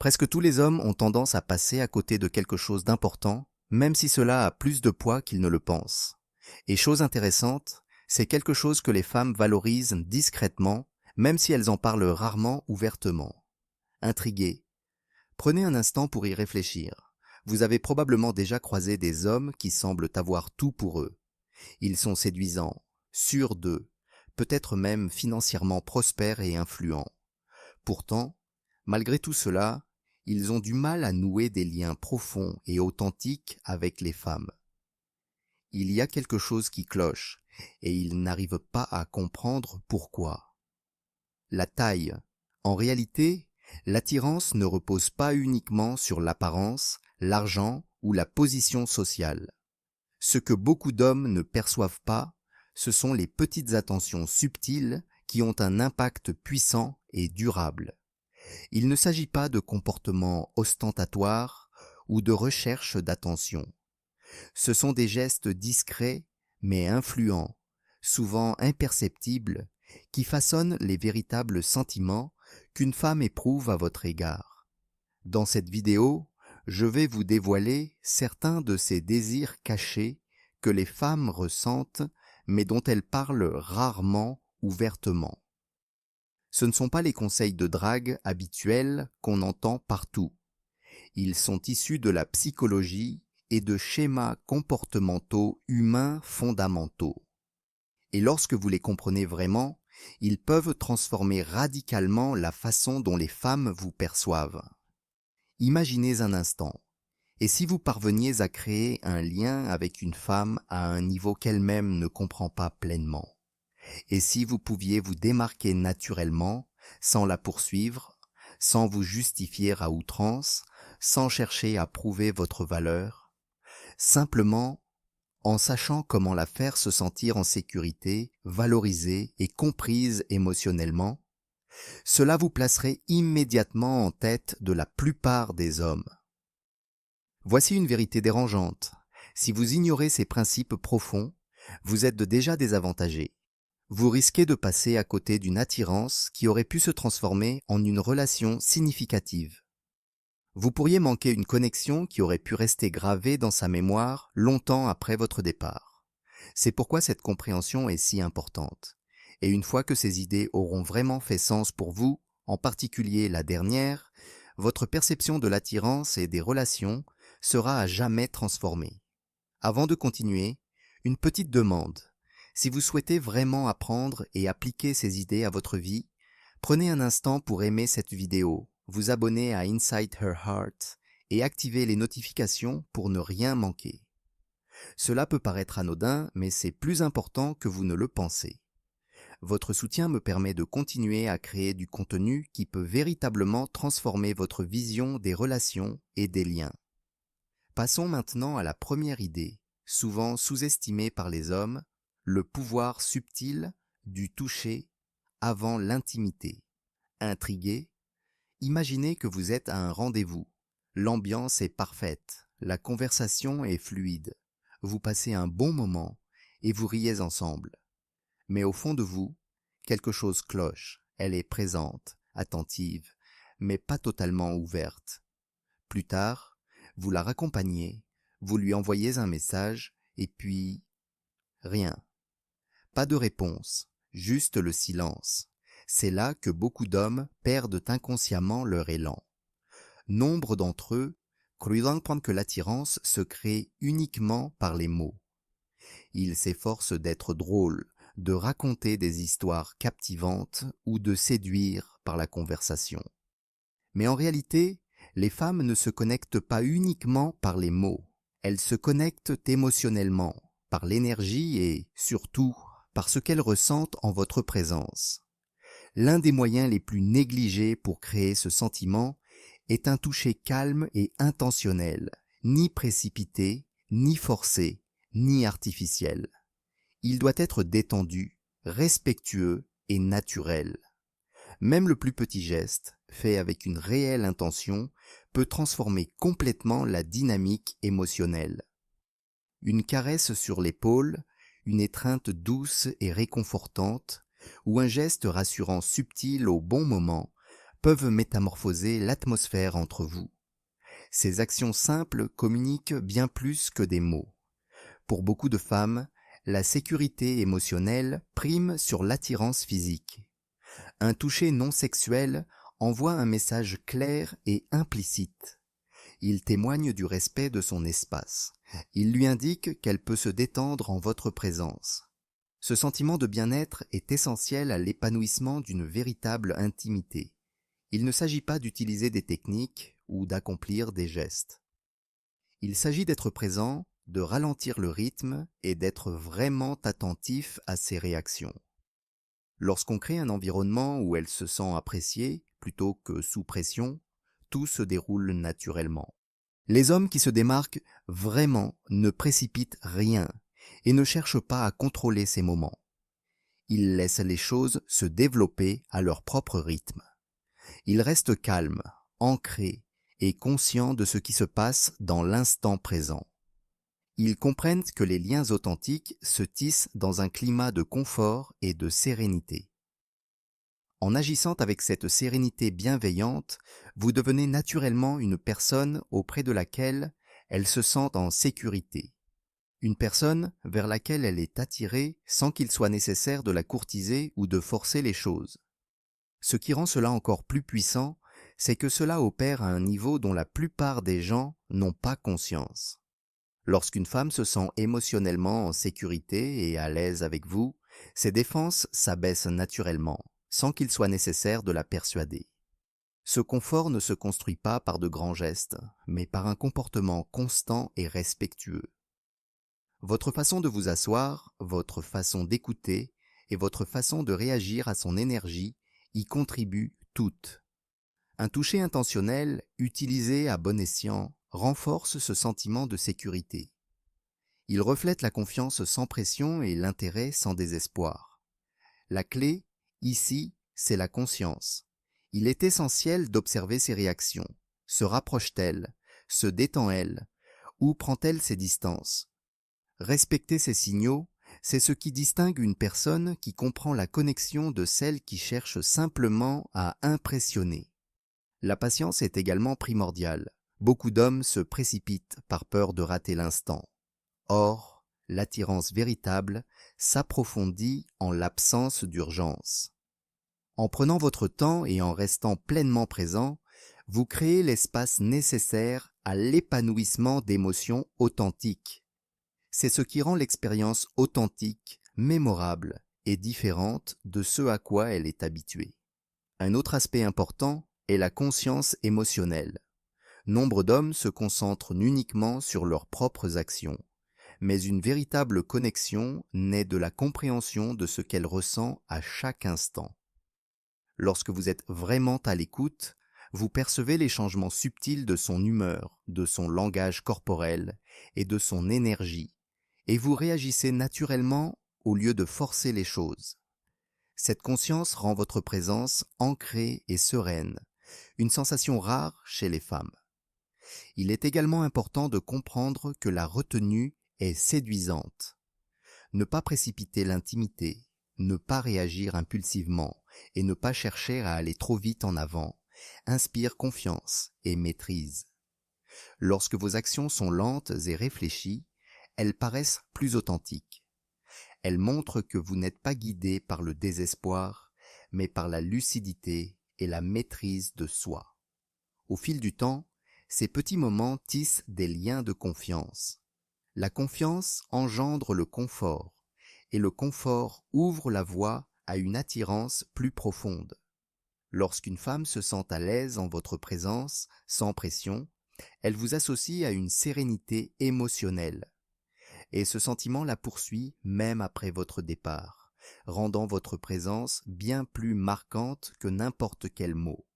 Presque tous les hommes ont tendance à passer à côté de quelque chose d'important, même si cela a plus de poids qu'ils ne le pensent. Et chose intéressante, c'est quelque chose que les femmes valorisent discrètement, même si elles en parlent rarement ouvertement. Intrigué, prenez un instant pour y réfléchir. Vous avez probablement déjà croisé des hommes qui semblent avoir tout pour eux. Ils sont séduisants, sûrs d'eux, peut-être même financièrement prospères et influents. Pourtant, malgré tout cela, ils ont du mal à nouer des liens profonds et authentiques avec les femmes. Il y a quelque chose qui cloche, et ils n'arrivent pas à comprendre pourquoi. La taille. En réalité, l'attirance ne repose pas uniquement sur l'apparence, l'argent ou la position sociale. Ce que beaucoup d'hommes ne perçoivent pas, ce sont les petites attentions subtiles qui ont un impact puissant et durable. Il ne s'agit pas de comportements ostentatoires ou de recherche d'attention. Ce sont des gestes discrets mais influents, souvent imperceptibles, qui façonnent les véritables sentiments qu'une femme éprouve à votre égard. Dans cette vidéo, je vais vous dévoiler certains de ces désirs cachés que les femmes ressentent mais dont elles parlent rarement ouvertement. Ce ne sont pas les conseils de drague habituels qu'on entend partout. Ils sont issus de la psychologie et de schémas comportementaux humains fondamentaux. Et lorsque vous les comprenez vraiment, ils peuvent transformer radicalement la façon dont les femmes vous perçoivent. Imaginez un instant, et si vous parveniez à créer un lien avec une femme à un niveau qu'elle-même ne comprend pas pleinement? Et si vous pouviez vous démarquer naturellement, sans la poursuivre, sans vous justifier à outrance, sans chercher à prouver votre valeur, simplement en sachant comment la faire se sentir en sécurité, valorisée et comprise émotionnellement, cela vous placerait immédiatement en tête de la plupart des hommes. Voici une vérité dérangeante. Si vous ignorez ces principes profonds, vous êtes déjà désavantagé. Vous risquez de passer à côté d'une attirance qui aurait pu se transformer en une relation significative. Vous pourriez manquer une connexion qui aurait pu rester gravée dans sa mémoire longtemps après votre départ. C'est pourquoi cette compréhension est si importante. Et une fois que ces idées auront vraiment fait sens pour vous, en particulier la dernière, votre perception de l'attirance et des relations sera à jamais transformée. Avant de continuer, une petite demande. Si vous souhaitez vraiment apprendre et appliquer ces idées à votre vie, prenez un instant pour aimer cette vidéo, vous abonner à Inside Her Heart et activer les notifications pour ne rien manquer. Cela peut paraître anodin, mais c'est plus important que vous ne le pensez. Votre soutien me permet de continuer à créer du contenu qui peut véritablement transformer votre vision des relations et des liens. Passons maintenant à la première idée, souvent sous-estimée par les hommes, le pouvoir subtil du toucher avant l'intimité. Intrigué, imaginez que vous êtes à un rendez-vous. L'ambiance est parfaite, la conversation est fluide, vous passez un bon moment et vous riez ensemble. Mais au fond de vous, quelque chose cloche, elle est présente, attentive, mais pas totalement ouverte. Plus tard, vous la raccompagnez, vous lui envoyez un message et puis rien. Pas de réponse, juste le silence. C'est là que beaucoup d'hommes perdent inconsciemment leur élan. Nombre d'entre eux croient que l'attirance se crée uniquement par les mots. Ils s'efforcent d'être drôles, de raconter des histoires captivantes ou de séduire par la conversation. Mais en réalité, les femmes ne se connectent pas uniquement par les mots. Elles se connectent émotionnellement, par l'énergie et, surtout, par ce qu'elles ressentent en votre présence. L'un des moyens les plus négligés pour créer ce sentiment est un toucher calme et intentionnel, ni précipité, ni forcé, ni artificiel. Il doit être détendu, respectueux et naturel. Même le plus petit geste, fait avec une réelle intention, peut transformer complètement la dynamique émotionnelle. Une caresse sur l'épaule, une étreinte douce et réconfortante, ou un geste rassurant subtil au bon moment, peuvent métamorphoser l'atmosphère entre vous. Ces actions simples communiquent bien plus que des mots. Pour beaucoup de femmes, la sécurité émotionnelle prime sur l'attirance physique. Un toucher non sexuel envoie un message clair et implicite. Il témoigne du respect de son espace. Il lui indique qu'elle peut se détendre en votre présence. Ce sentiment de bien-être est essentiel à l'épanouissement d'une véritable intimité. Il ne s'agit pas d'utiliser des techniques ou d'accomplir des gestes. Il s'agit d'être présent, de ralentir le rythme et d'être vraiment attentif à ses réactions. Lorsqu'on crée un environnement où elle se sent appréciée plutôt que sous pression, tout se déroule naturellement. Les hommes qui se démarquent vraiment ne précipitent rien et ne cherchent pas à contrôler ces moments. Ils laissent les choses se développer à leur propre rythme. Ils restent calmes, ancrés et conscients de ce qui se passe dans l'instant présent. Ils comprennent que les liens authentiques se tissent dans un climat de confort et de sérénité. En agissant avec cette sérénité bienveillante, vous devenez naturellement une personne auprès de laquelle elle se sent en sécurité. Une personne vers laquelle elle est attirée sans qu'il soit nécessaire de la courtiser ou de forcer les choses. Ce qui rend cela encore plus puissant, c'est que cela opère à un niveau dont la plupart des gens n'ont pas conscience. Lorsqu'une femme se sent émotionnellement en sécurité et à l'aise avec vous, ses défenses s'abaissent naturellement, sans qu'il soit nécessaire de la persuader. Ce confort ne se construit pas par de grands gestes, mais par un comportement constant et respectueux. Votre façon de vous asseoir, votre façon d'écouter et votre façon de réagir à son énergie y contribuent toutes. Un toucher intentionnel, utilisé à bon escient, renforce ce sentiment de sécurité. Il reflète la confiance sans pression et l'intérêt sans désespoir. La clé, ici, c'est la conscience. Il est essentiel d'observer ses réactions. Se rapproche-t-elle? Se détend-elle? Où prend-elle ses distances? Respecter ces signaux, c'est ce qui distingue une personne qui comprend la connexion de celle qui cherche simplement à impressionner. La patience est également primordiale. Beaucoup d'hommes se précipitent par peur de rater l'instant. Or, l'attirance véritable s'approfondit en l'absence d'urgence. En prenant votre temps et en restant pleinement présent, vous créez l'espace nécessaire à l'épanouissement d'émotions authentiques. C'est ce qui rend l'expérience authentique, mémorable et différente de ce à quoi elle est habituée. Un autre aspect important est la conscience émotionnelle. Nombre d'hommes se concentrent uniquement sur leurs propres actions, mais une véritable connexion naît de la compréhension de ce qu'elle ressent à chaque instant. Lorsque vous êtes vraiment à l'écoute, vous percevez les changements subtils de son humeur, de son langage corporel et de son énergie, et vous réagissez naturellement au lieu de forcer les choses. Cette conscience rend votre présence ancrée et sereine, une sensation rare chez les femmes. Il est également important de comprendre que la retenue est séduisante. Ne pas précipiter l'intimité, ne pas réagir impulsivement et ne pas chercher à aller trop vite en avant inspire confiance et maîtrise. Lorsque vos actions sont lentes et réfléchies, elles paraissent plus authentiques. Elles montrent que vous n'êtes pas guidé par le désespoir, mais par la lucidité et la maîtrise de soi. Au fil du temps, ces petits moments tissent des liens de confiance. La confiance engendre le confort, et le confort ouvre la voie à une attirance plus profonde. Lorsqu'une femme se sent à l'aise en votre présence, sans pression, elle vous associe à une sérénité émotionnelle. Et ce sentiment la poursuit même après votre départ, rendant votre présence bien plus marquante que n'importe quel mot.